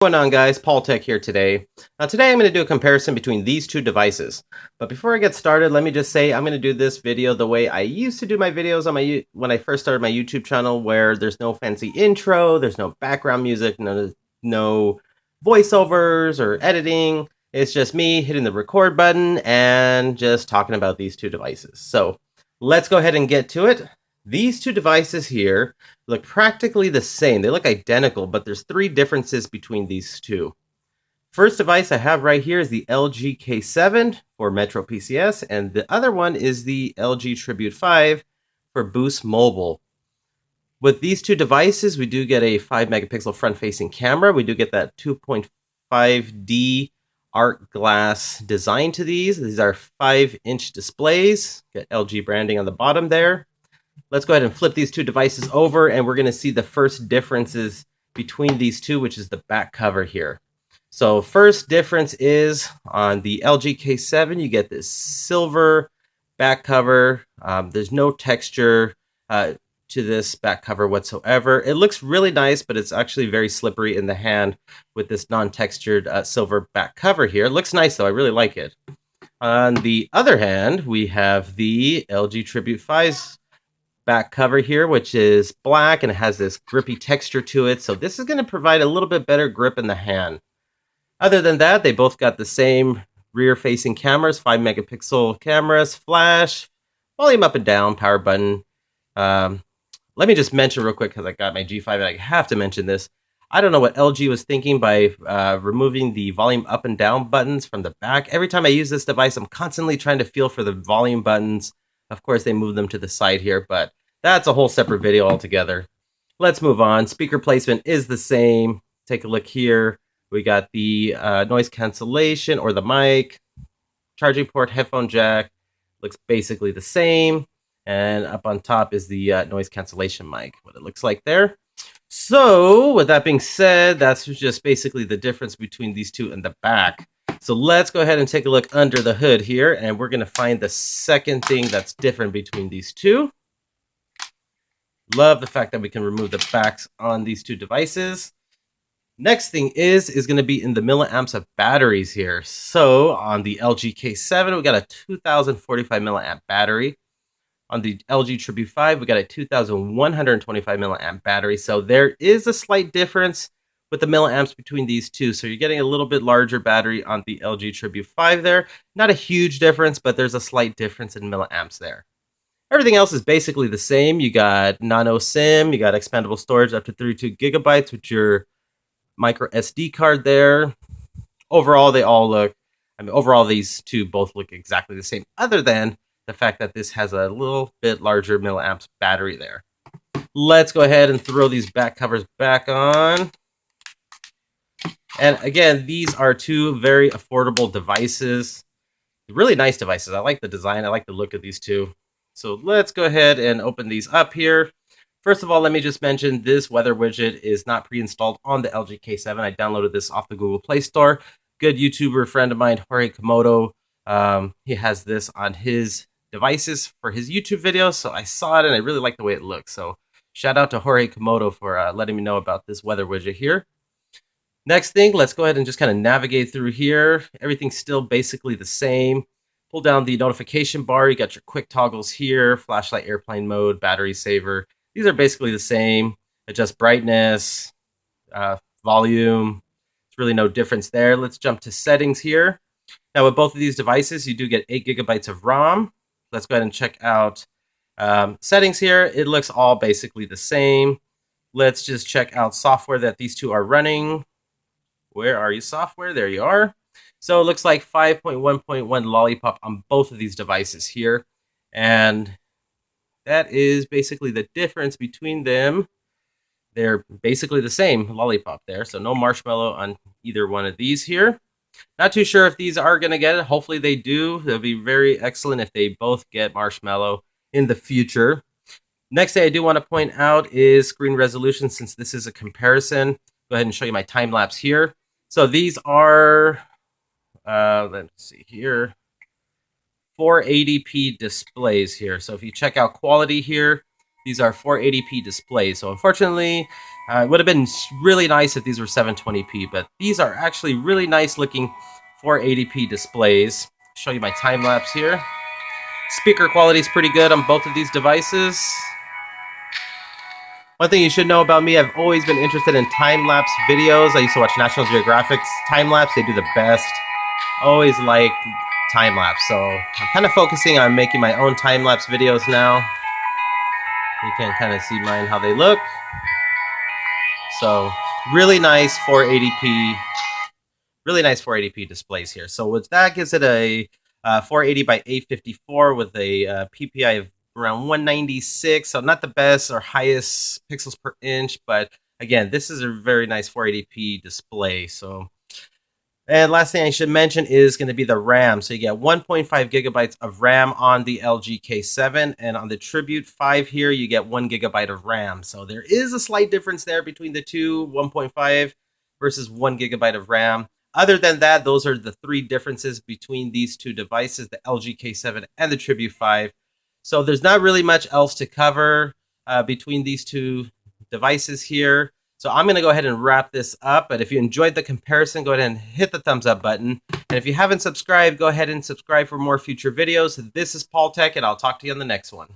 What's going on, guys? Paul Tech here today. Now today I'm going to do a comparison between these two devices. But before I get started, let me just say I'm going to do this video the way I used to do my videos on when I first started my YouTube channel, where there's no fancy intro, there's no background music, no voiceovers or editing. It's just me hitting the record button and just talking about these two devices. So let's go ahead and get to it. These two devices here look practically the same. They look identical, but there's three differences between these two. First device I have right here is the LG K7 for MetroPCS, and the other one is the LG Tribute 5 for Boost Mobile. With these two devices, we do get a 5 megapixel front-facing camera. We do get that 2.5D art glass design to these. These are 5-inch displays. Got LG branding on the bottom there. Let's go ahead and flip these two devices over, and we're going to see the first differences between these two, which is the back cover here. So first difference is on the LG K7, you get this silver back cover. There's no texture to this back cover whatsoever. It looks really nice, but it's actually very slippery in the hand with this non-textured silver back cover here. It looks nice, though. I really like it. On the other hand, we have the LG Tribute 5's back cover here, which is black and it has this grippy texture to it. So this is going to provide a little bit better grip in the hand. Other than that, they both got the same rear facing cameras, 5 megapixel cameras, flash, volume up and down, power button. Let me just mention real quick, because I got my G5 and I have to mention this. I don't know what LG was thinking by removing the volume up and down buttons from the back. Every time I use this device, I'm constantly trying to feel for the volume buttons. Of course, they move them to the side here, but that's a whole separate video altogether. Let's move on. Speaker placement is the same. Take a look here. We got the noise cancellation or the mic, charging port, headphone jack. Looks basically the same. And up on top is the noise cancellation mic, what it looks like there. So with that being said, that's just basically the difference between these two in the back. So let's go ahead and take a look under the hood here, and we're going to find the second thing that's different between these two. Love the fact that we can remove the backs on these two devices. Next thing is going to be in the milliamps of batteries here. So on the LG K7, we got a 2045 milliamp battery. On the LG Tribute 5, we got a 2125 milliamp battery. So there is a slight difference with the milliamps between these two. So you're getting a little bit larger battery on the LG Tribute 5 there. Not a huge difference, but there's a slight difference in milliamps there. Everything else is basically the same. You got nano SIM, you got expandable storage up to 32 gigabytes with your micro SD card there. Overall, overall, these two both look exactly the same, other than the fact that this has a little bit larger milliamps battery there. Let's go ahead and throw these back covers back on. And again, these are two very affordable devices. Really nice devices. I like the design. I like the look of these two. So let's go ahead and open these up here. First of all, let me just mention this weather widget is not pre-installed on the LG K7. I downloaded this off the Google Play Store. Good YouTuber friend of mine, Jorge Komodo, he has this on his devices for his YouTube videos. So I saw it and I really like the way it looks. So shout out to Jorge Komodo for letting me know about this weather widget here. Next thing, let's go ahead and just kind of navigate through here. Everything's still basically the same. Pull down the notification bar. You got your quick toggles here, flashlight, airplane mode, battery saver. These are basically the same. Adjust brightness, volume. There's really no difference there. Let's jump to settings here. Now with both of these devices, you do get 8 gigabytes of ROM. Let's go ahead and check out settings here. It looks all basically the same. Let's just check out software that these two are running. Where are you, software? There you are. So it looks like 5.1.1 Lollipop on both of these devices here. And that is basically the difference between them. They're basically the same Lollipop there. So no marshmallow on either one of these here. Not too sure if these are going to get it. Hopefully they do. It'll be very excellent if they both get marshmallow in the future. Next thing I do want to point out is screen resolution, since this is a comparison. Go ahead and show you my time lapse here. So these are, let's see here, 480p displays here. So if you check out quality here, these are 480p displays. So unfortunately, It would have been really nice if these were 720p, but these are actually really nice looking 480p displays. Show you my time lapse here. Speaker quality is pretty good on both of these devices. One thing you should know about me, I've always been interested in time-lapse videos. I used to watch National Geographic's time-lapse. They do the best. Always liked time-lapse. So I'm kind of focusing on making my own time-lapse videos now. You can kind of see mine, how they look. So really nice 480p. Really nice 480p displays here. So with that gives it a 480 by 854 with a PPI of around 196, so not the best or highest pixels per inch, but again, this is a very nice 480p display. So, and last thing I should mention is going to be the RAM. So you get 1.5 gigabytes of RAM on the LG K7, and on the Tribute 5 here, you get 1 gigabyte of RAM. So there is a slight difference there between the two, 1.5 versus 1 gigabyte of RAM. Other than that, those are the three differences between these two devices, the LG K7 and the Tribute 5. So there's not really much else to cover between these two devices here. So I'm going to go ahead and wrap this up. But if you enjoyed the comparison, go ahead and hit the thumbs up button. And if you haven't subscribed, go ahead and subscribe for more future videos. This is Paul Tech, and I'll talk to you on the next one.